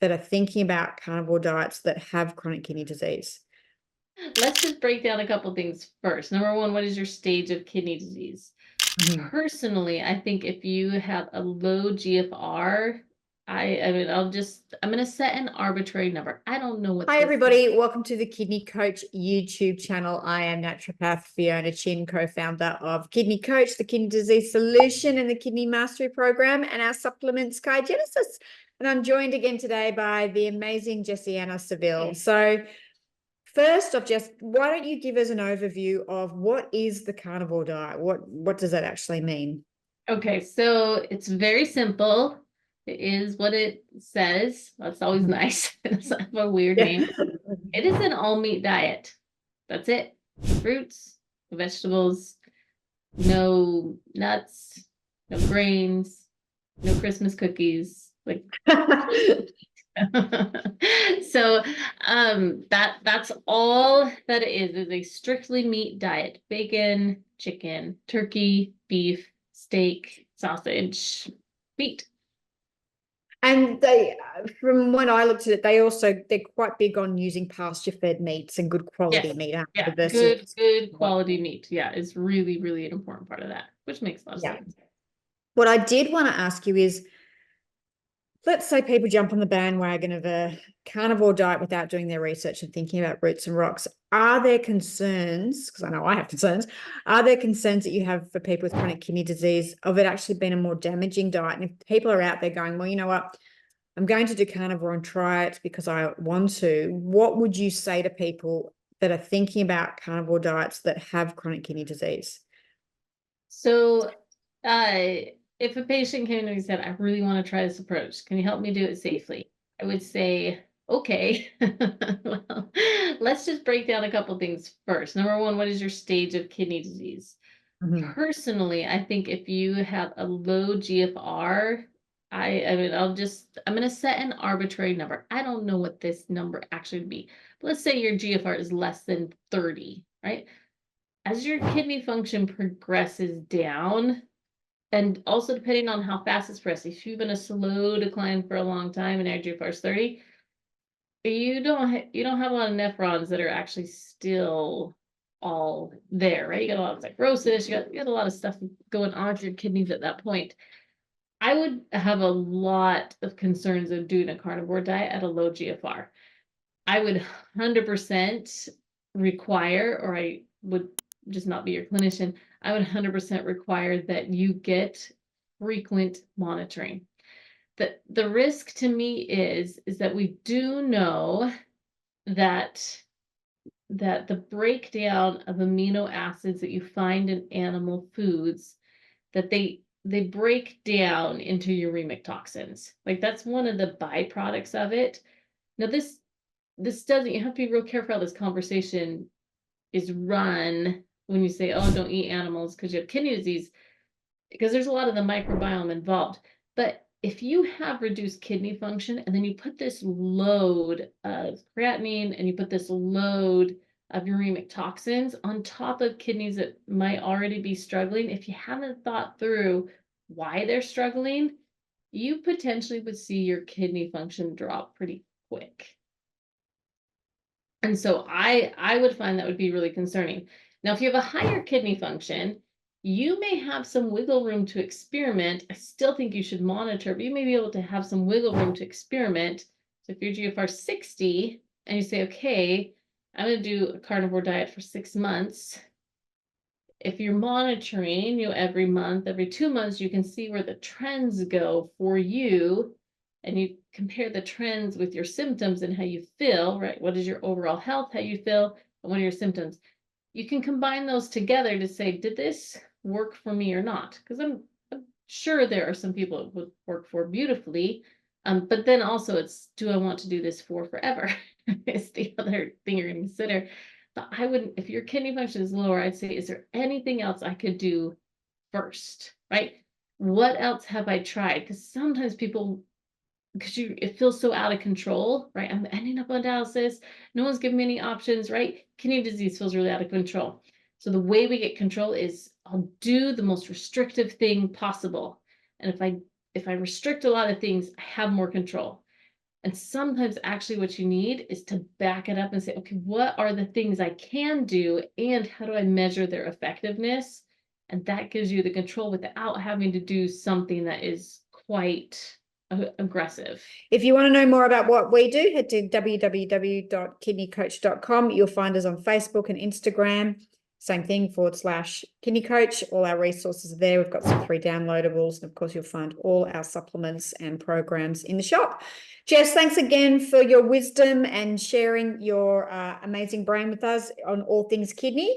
that are thinking about carnivore diets that have chronic kidney disease? Let's just break down a couple things first. Number one, what is your stage of kidney disease? Mhm. Personally, I think if you have a low GFR, I'm going to set an arbitrary number. I don't know what Hi, this. everybody. Welcome to the Kidney Coach YouTube channel. I am naturopath Fiona Chin, co-founder of Kidney Coach, the Kidney Disease Solution, and the Kidney Mastery Program, and our supplement Sky Genesis. And I'm joined again today by the amazing Jessianna Saville. So first off, Jess, why don't you give us an overview of what is the carnivore diet? What does that actually mean? Okay, so it's very simple. It is what it says. That's always nice. It's not a weird Yeah. name. It is an all meat diet. That's it. Fruits, vegetables, no nuts, no grains, no Christmas cookies. Like so that's all that it is a strictly meat diet. Bacon, chicken, turkey, beef, steak, sausage, meat. And they, from when I looked at it, they're quite big on using pasture-fed meats and good quality Yes. meat, aren't they, Yeah. versus Good quality meat. Yeah, is really, really an important part of that, which makes a lot of yeah. sense. What I did want to ask you is, let's say people jump on the bandwagon of a carnivore diet without doing their research and thinking about roots and rocks. Are there concerns, because I know I have concerns, are there concerns that you have for people with chronic kidney disease of it actually being a more damaging diet? And if people are out there going, well, you know what, I'm going to do carnivore and try it because I want to, what would you say to people that are thinking about carnivore diets that have chronic kidney disease? So if a patient came to me and said, I really want to try this approach, can you help me do it safely? I would say, okay. Well, let's just break down a couple things first. Number one, what is your stage of kidney disease? Mhm. Personally, I think if you have a low GFR, I'm going to set an arbitrary number. I don't know what this number actually would be. But let's say your GFR is less than 30, right? As your kidney function progresses down, and also depending on how fast it's progressing, if you've been a slow decline for a long time and your GFR is 30, you don't have a lot of nephrons that are actually still all there, right? You got a lot of fibrosis, you got a lot of stuff going on with your kidneys at that point. I would have a lot of concerns of doing a carnivore diet at a low GFR. I would 100% require, or I would just not be your clinician, I would 100% require that you get frequent monitoring. The risk to me is that we do know that the breakdown of amino acids that you find in animal foods, that they break down into uremic toxins. Like that's one of the byproducts of it. Now this doesn't, you have to be real careful how this conversation is run when you say, oh, don't eat animals because you have kidney disease, because there's a lot of the microbiome involved. But if you have reduced kidney function and then you put this load of creatinine and you put this load of uremic toxins on top of kidneys that might already be struggling, if you haven't thought through why they're struggling, you potentially would see your kidney function drop pretty quick. And so I would find that would be really concerning. Now, if you have a higher kidney function, you may have some wiggle room to experiment. I still think you should monitor, but you may be able to have some wiggle room to experiment. So if you're GFR 60 and you say, okay, I'm going to do a carnivore diet for 6 months. If you're monitoring, every month, every 2 months, you can see where the trends go for you, and you compare the trends with your symptoms and how you feel, right? What is your overall health, how you feel, and what are your symptoms? You can combine those together to say, did this work for me or not? Because I'm sure there are some people it would work for beautifully. But then also it's, do I want to do this for forever? Is the other thing you're going to consider. But I wouldn't, if your kidney function is lower, I'd say, is there anything else I could do first, right? What else have I tried? Because sometimes people, because it feels so out of control, right? I'm ending up on dialysis. No one's giving me any options, right? Kidney disease feels really out of control. So the way we get control is I'll do the most restrictive thing possible. And if I restrict a lot of things, I have more control. And sometimes actually what you need is to back it up and say, okay, what are the things I can do and how do I measure their effectiveness? And that gives you the control without having to do something that is quite aggressive. If you want to know more about what we do, head to www.kidneycoach.com. You'll find us on Facebook and Instagram. Same thing, /kidney coach. All our resources are there. We've got some free downloadables. And of course, you'll find all our supplements and programs in the shop. Jess, thanks again for your wisdom and sharing your amazing brain with us on all things kidney.